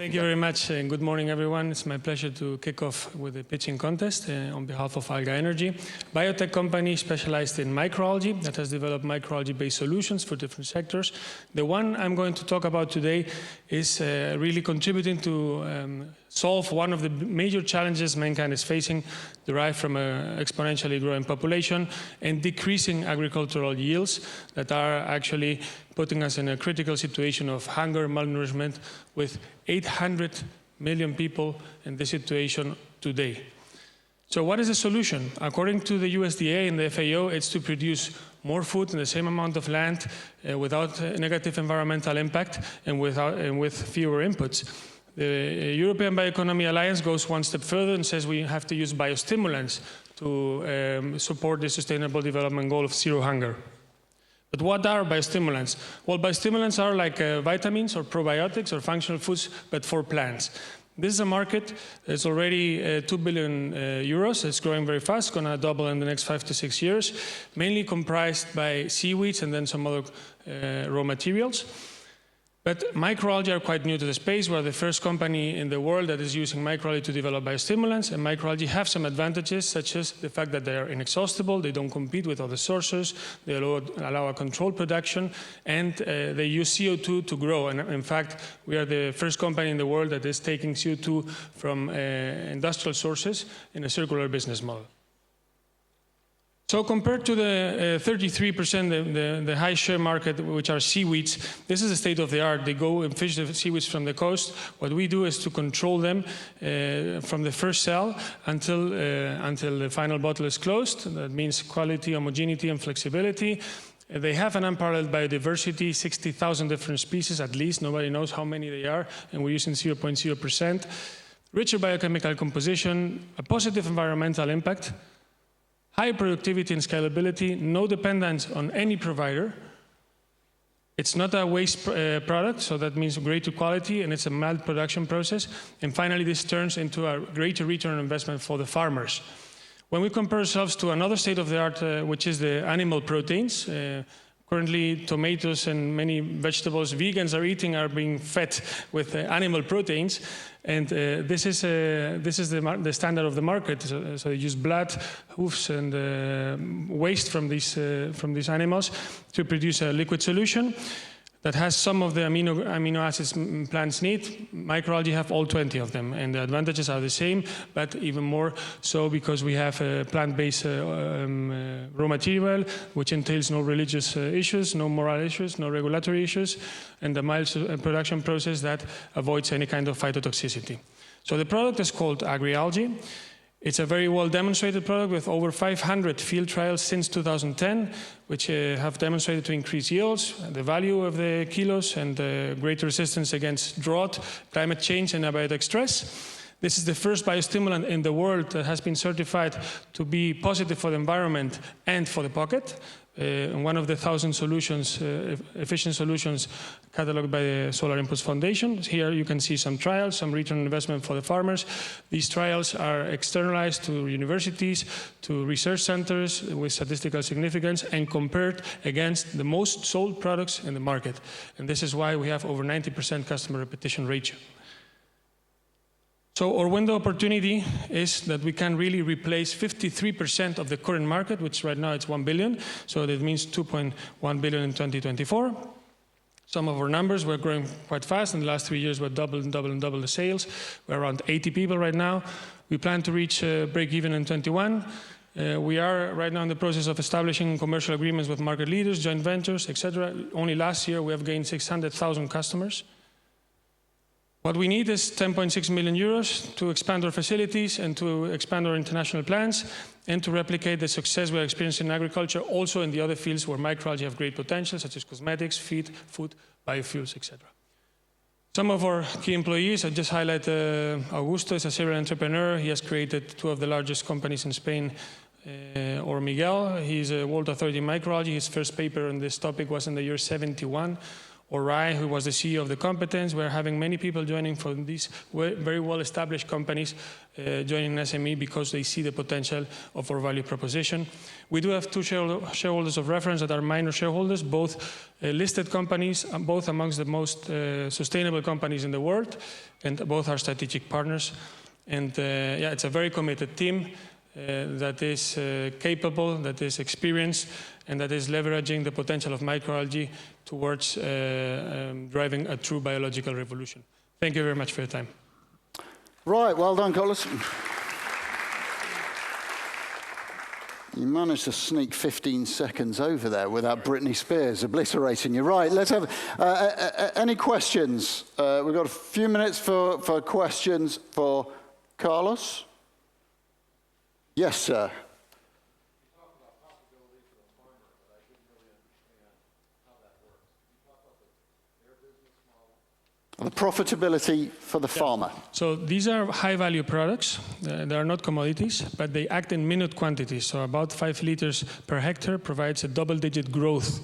Thank you very much, and good morning, everyone. It's my pleasure to kick off with the pitching contest on behalf of ALGAEnergy, biotech company specialized in microalgae that has developed microalgae-based solutions for different sectors. The one I'm going to talk about today is really contributing to solve one of the major challenges mankind is facing, derived from an exponentially growing population and decreasing agricultural yields that are actually putting us in a critical situation of hunger, malnourishment, with 800 million people in this situation today. So what is the solution? According to the USDA and the FAO, it's to produce more food in the same amount of land without negative environmental impact and with fewer inputs. The European Bioeconomy Alliance goes one step further and says we have to use biostimulants to support the Sustainable Development Goal of zero hunger. But what are biostimulants? Well, biostimulants are like vitamins or probiotics or functional foods, but for plants. This is a market that's already 2 billion euros. It's growing very fast, it's going to double in the next 5 to 6 years, mainly comprised by seaweeds and then some other raw materials. But microalgae are quite new to the space. We're the first company in the world that is using microalgae to develop biostimulants, and microalgae have some advantages, such as the fact that they are inexhaustible, they don't compete with other sources, they allow a controlled production, and they use CO2 to grow. And in fact, we are the first company in the world that is taking CO2 from industrial sources in a circular business model. So compared to the 33%, the high share market, which are seaweeds, this is the state of the art. They go and fish the seaweeds from the coast. What we do is to control them from the first cell until the final bottle is closed. That means quality, homogeneity, and flexibility. They have an unparalleled biodiversity, 60,000 different species at least. Nobody knows how many they are, and we're using 0.0%. Richer biochemical composition, a positive environmental impact, high productivity and scalability, no dependence on any provider. It's not a waste product, so that means greater quality, and it's a mild production process. And finally, this turns into a greater return on investment for the farmers. When we compare ourselves to another state-of-the-art, which is the animal proteins, currently tomatoes and many vegetables vegans are eating are being fed with animal proteins. And this is the standard of the market. So they use blood, hoofs, and waste from these animals to produce a liquid solution that has some of the amino acids plants need. Microalgae have all 20 of them, and the advantages are the same, but even more so because we have a plant-based raw material, which entails no religious issues, no moral issues, no regulatory issues, and a mild production process that avoids any kind of phytotoxicity. So the product is called AgriAlgae. It's a very well demonstrated product with over 500 field trials since 2010, which have demonstrated to increase yields, the value of the kilos, and greater resistance against drought, climate change, and abiotic stress. This is the first biostimulant in the world that has been certified to be positive for the environment and for the pocket. One of the 1,000 solutions, efficient solutions cataloged by the Solar Impulse Foundation. Here you can see some trials, some return on investment for the farmers. These trials are externalized to universities, to research centers with statistical significance, and compared against the most sold products in the market. And this is why we have over 90% customer repetition ratio. So our window of opportunity is that we can really replace 53% of the current market, which right now it's 1 billion. So that means 2.1 billion in 2024. Some of our numbers were growing quite fast. In the last 3 years, we're double the sales. We're around 80 people right now. We plan to reach break-even in 21. We are right now in the process of establishing commercial agreements with market leaders, joint ventures, etc. Only last year, we have gained 600,000 customers. What we need is 10.6 million euros to expand our facilities and to expand our international plans and to replicate the success we're experiencing in agriculture, also in the other fields where microalgae have great potential, such as cosmetics, feed, food, biofuels, etc. Some of our key employees, I just highlight Augusto is a serial entrepreneur. He has created 2 of the largest companies in Spain, or Miguel. He's a world authority in microalgae. His first paper on this topic was in the year 71. or Rai, who was the CEO of the Competence. We're having many people joining from these very well-established companies joining SME because they see the potential of our value proposition. We do have two shareholders of reference that are minor shareholders, both listed companies, both amongst the most sustainable companies in the world, and both are strategic partners. And yeah, it's a very committed team that is capable, that is experienced, and that is leveraging the potential of microalgae towards driving a true biological revolution. Thank you very much for your time. Right, well done, Carlos. You managed to sneak 15 seconds over there without Britney Spears obliterating you. Right, let's have any questions? We've got a few minutes for questions for Carlos. Yes, sir. The profitability for the farmer. So these are high-value products. They are not commodities, but they act in minute quantities. So about 5 liters per hectare provides a double-digit growth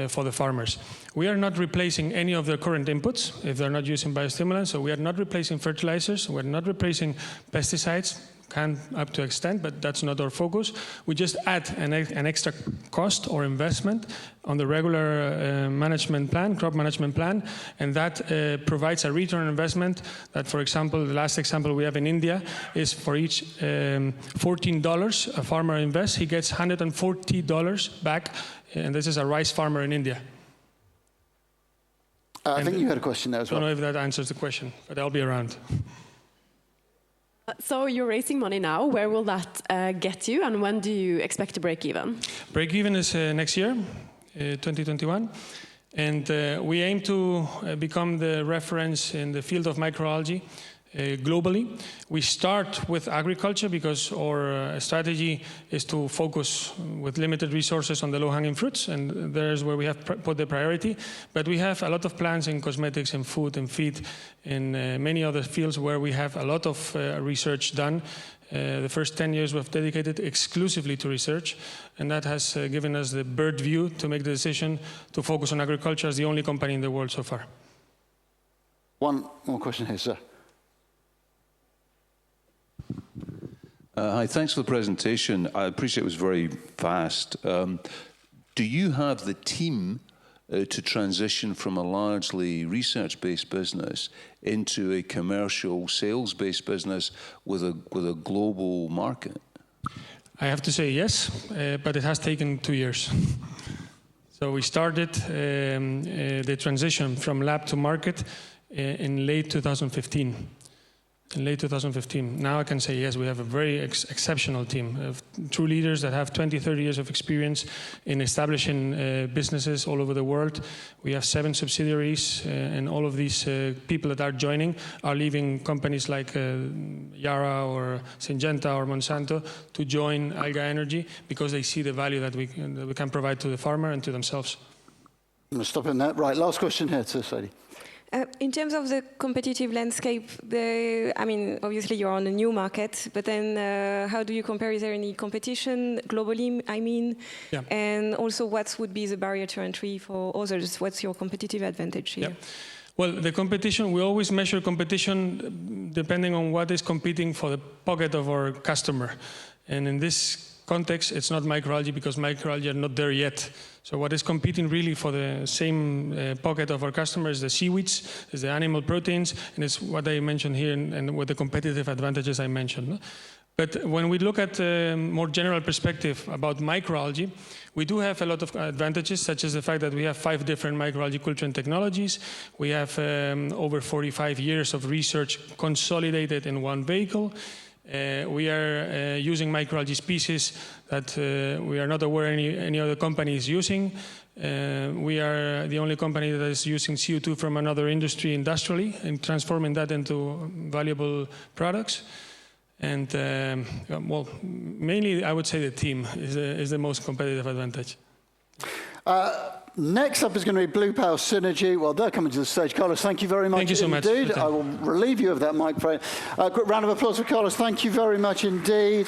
for the farmers. We are not replacing any of their current inputs if they're not using biostimulants. So we are not replacing fertilizers. We're not replacing pesticides. Can up to extent, but that's not our focus. We just add an extra cost or investment on the regular management plan, crop management plan, and that provides a return on investment that, for example, the last example we have in India is for each $14 a farmer invests, he gets $140 back, and this is a rice farmer in India. I think you had a question there as well. I don't know if that answers the question, but I'll be around. So you're raising money now. Where will that get you, and when do you expect to break even? Break even is next year, 2021. And we aim to become the reference in the field of microalgae globally. We start with agriculture because our strategy is to focus with limited resources on the low-hanging fruits, and there's where we have put the priority. But we have a lot of plans in cosmetics and food and feed in many other fields where we have a lot of research done. The first 10 years we've dedicated exclusively to research, and that has given us the bird view to make the decision to focus on agriculture as the only company in the world so far. One more question here, sir. Hi, thanks for the presentation. I appreciate it was very fast. Do you have the team to transition from a largely research-based business into a commercial sales-based business with a global market? I have to say yes, but it has taken 2 years. So we started the transition from lab to market in late 2015. In late 2015. Now I can say, yes, we have a very exceptional team of true leaders that have 20, 30 years of experience in establishing businesses all over the world. We have 7 subsidiaries, and all of these people that are joining are leaving companies like Yara or Syngenta or Monsanto to join ALGAEnergy because they see the value that we can provide to the farmer and to themselves. I'm going to stop in that. Right, last question here to Sadie. In terms of the competitive landscape, I mean, obviously you're on a new market, but then how do you compare? Is there any competition globally, I mean? Yeah. And also what would be the barrier to entry for others? What's your competitive advantage here? Yeah. Well, the competition, we always measure competition depending on what is competing for the pocket of our customer. And in this context, it's not microalgae because microalgae are not there yet. So what is competing really for the same pocket of our customers is the seaweeds, is the animal proteins, and it's what I mentioned here and with the competitive advantages I mentioned. But when we look at a more general perspective about microalgae, we do have a lot of advantages, such as the fact that we have 5 different microalgae culturing technologies. We have over 45 years of research consolidated in one vehicle. We are using microalgae species that we are not aware any other company is using. We are the only company that is using CO2 from another industry industrially and transforming that into valuable products. And well, mainly I would say the team is the most competitive advantage. Next up is going to be Blue Power Synergy. Well, they're coming to the stage. Carlos, thank you very much indeed. Thank you so much. I will relieve you of that microphone. Quick round of applause for Carlos. Thank you very much indeed.